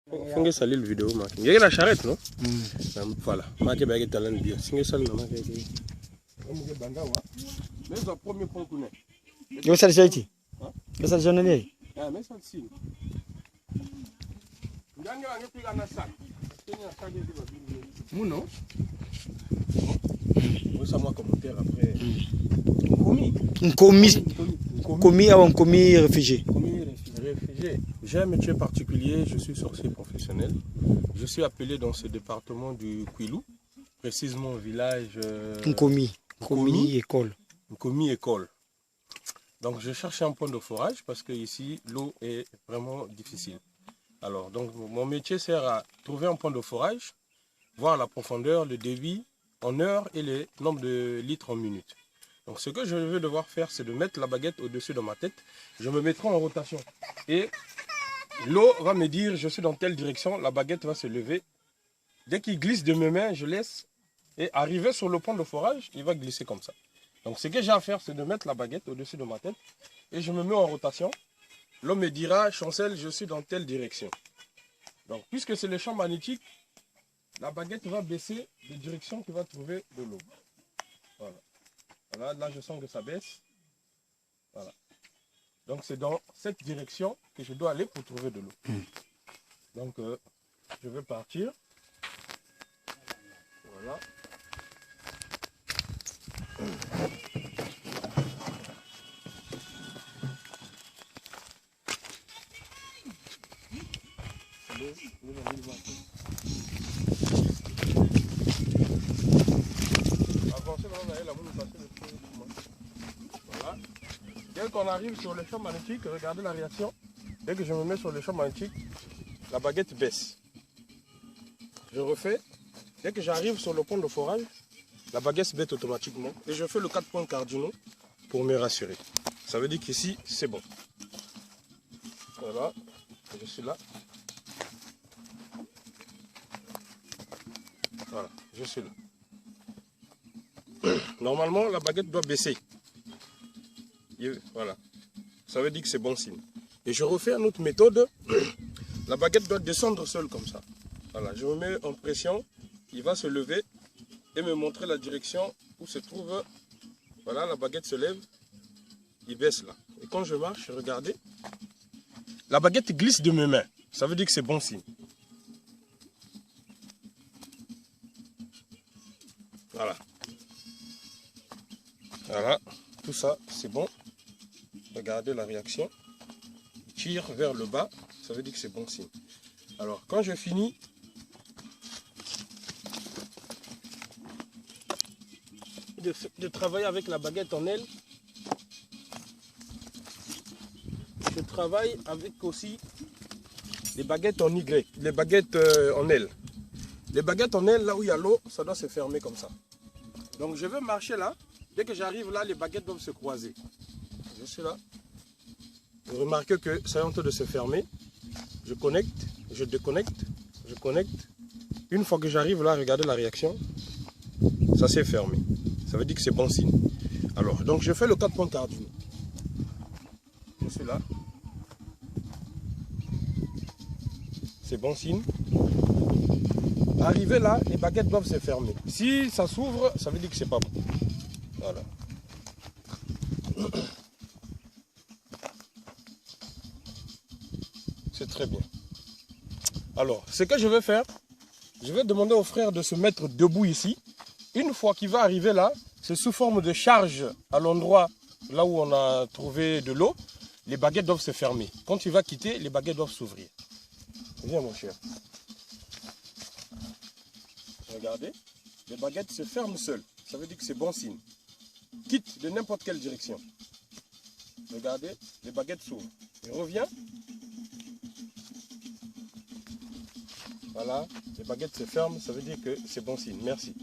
Faut que salir le vidéo. Il y a la charrette, non? Voilà. Je vais talent bien. Si vous savez, mais c'est le premier point qu'on a. Yo sal jaiti. Yo sal jonne Ah, mais ça c'est. Ngange wangepiga na sana. Kenya sage diba bini. Muno. Vous savez moi commentaire après. Commis ou commis réfugié. Réfugié. J'ai un métier particulier, je suis sorcier professionnel. Je suis appelé dans ce département du Kouilou, précisément au village Commis école. Commis école. Donc je cherche un point de forage parce que ici l'eau est vraiment difficile. Alors donc mon métier sert à trouver un point de forage, voir la profondeur, le débit en heure et le nombre de litres en minute. Donc ce que je vais devoir faire, c'est de mettre la baguette au-dessus de ma tête. Je me mettrai en rotation. Et l'eau va me dire, je suis dans telle direction, la baguette va se lever. Dès qu'il glisse de mes mains, je laisse. Et arrivé sur le point de forage, il va glisser comme ça. Donc ce que j'ai à faire, c'est de mettre la baguette au-dessus de ma tête. Et je me mets en rotation. L'eau me dira, Chancel, je suis dans telle direction. Donc puisque c'est le champ magnétique, la baguette va baisser de direction qui va trouver de l'eau. Voilà. Voilà, là je sens que ça baisse. Voilà. Donc c'est dans cette direction que je dois aller pour trouver de l'eau. Donc je vais partir. Voilà. Voilà. Dès qu'on arrive sur le champ magnétique, regardez la réaction. Dès que je me mets sur le champ magnétique, la baguette baisse. Je refais. Dès que j'arrive sur le pont de forage, la baguette baisse automatiquement. Et je fais le 4 points cardinaux pour me rassurer. Ça veut dire qu'ici, c'est bon. Voilà. Je suis là. Voilà, je suis là. Normalement, la baguette doit baisser. Et voilà. Ça veut dire que c'est bon signe. Et je refais une autre méthode. La baguette doit descendre seule comme ça. Voilà, je me mets en pression. Il va se lever et me montrer la direction où se trouve. Voilà, la baguette se lève. Il baisse là. Et quand je marche, regardez. La baguette glisse de mes mains. Ça veut dire que c'est bon signe. Voilà. Voilà. Tout ça, c'est bon. Regardez la réaction. Il tire vers le bas. Ça veut dire que c'est bon signe. Alors, quand je finis, de travailler avec la baguette en aile, je travaille avec aussi les baguettes en Y, les baguettes en aile. Les baguettes en aile, là où il y a l'eau, ça doit se fermer comme ça. Donc je vais marcher là. Dès que j'arrive là, les baguettes doivent se croiser. Je suis là. Vous remarquez que c'est en train de se fermer. Je connecte, je déconnecte, je connecte. Une fois que j'arrive là, regardez la réaction. Ça s'est fermé. Ça veut dire que c'est bon signe. Alors, donc je fais le 4 points cardinaux. Je suis là. C'est bon signe. Arrivé là, les baguettes doivent se fermer. Si ça s'ouvre, ça veut dire que c'est pas bon. Voilà. C'est très bien. Alors, ce que je vais faire, je vais demander au frère de se mettre debout ici. Une fois qu'il va arriver là, c'est sous forme de charge à l'endroit là où on a trouvé de l'eau. Les baguettes doivent se fermer. Quand il va quitter, les baguettes doivent s'ouvrir. Viens mon cher. Regardez, les baguettes se ferment seules. Ça veut dire que c'est bon signe. Quitte de n'importe quelle direction. Regardez, les baguettes s'ouvrent. Il revient. Voilà, les baguettes se ferment, ça veut dire que c'est bon signe. Merci.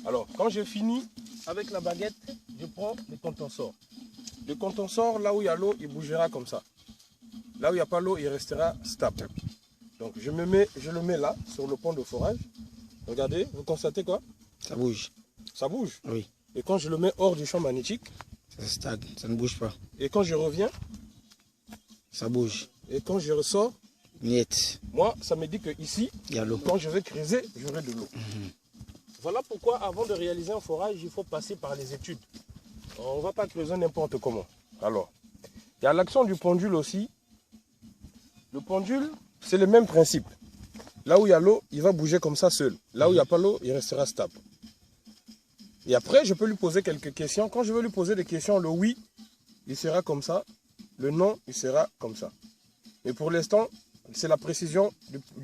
Alors, quand j'ai fini avec la baguette, je prends le contenseur. Le contenseur, là où il y a l'eau, il bougera comme ça. Là où il n'y a pas l'eau, il restera stable. Donc, je le mets là, sur le pont de forage. Regardez, vous constatez quoi? Ça bouge. Ça bouge? Oui. Et quand je le mets hors du champ magnétique? Ça stagne, ça ne bouge pas. Et quand je reviens? Ça bouge. Et quand je ressors, Niet. Moi, ça me dit que ici, Il y a l'eau. quand je vais creuser, j'aurai de l'eau. Voilà pourquoi, avant de réaliser un forage, il faut passer par les études. On ne va pas creuser n'importe comment. Alors, il y a l'action du pendule aussi. Le pendule, c'est le même principe. Là où il y a l'eau, il va bouger comme ça seul. Là où il n'y a pas l'eau, il restera stable. Et après, je peux lui poser quelques questions. Quand je veux lui poser des questions, le oui, il sera comme ça. Le non, il sera comme ça. Mais pour l'instant, c'est la précision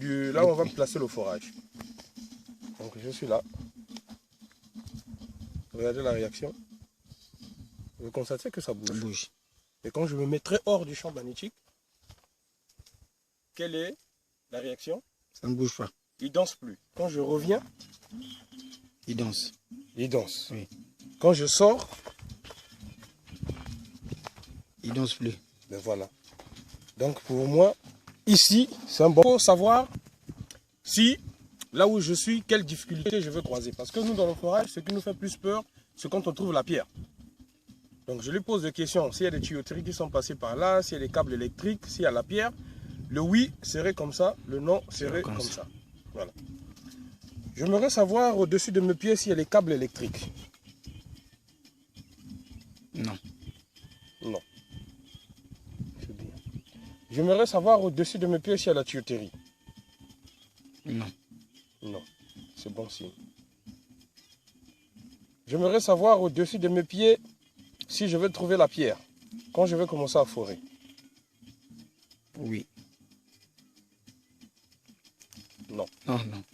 là où on va placer le forage. Donc je suis là. Regardez la réaction. Vous constatez que ça bouge. Ça bouge. Et quand je me mettrai hors du champ magnétique, quelle est la réaction? Ça ne bouge pas. Il ne danse plus. Quand je reviens, Il danse. il danse. Oui. Quand je sors, Il danse plus. ben voilà. Donc pour moi, ici, c'est un bon. Il faut savoir si, là où je suis, quelle difficulté je veux croiser. Parce que nous, dans le forage, ce qui nous fait plus peur, c'est quand on trouve la pierre. Donc je lui pose des questions. S'il y a des tuyauteries qui sont passées par là, s'il y a des câbles électriques, s'il y a la pierre, le oui serait comme ça, le non serait comme ça. Voilà. J'aimerais savoir au-dessus de mes pieds s'il y a des câbles électriques. Non. Non. C'est bien. J'aimerais savoir au-dessus de mes pieds s'il y a la tuyauterie. Non. Non. C'est bon signe. J'aimerais savoir au-dessus de mes pieds si je vais trouver la pierre. Quand je vais commencer à forer. Oui. Non. Non, non.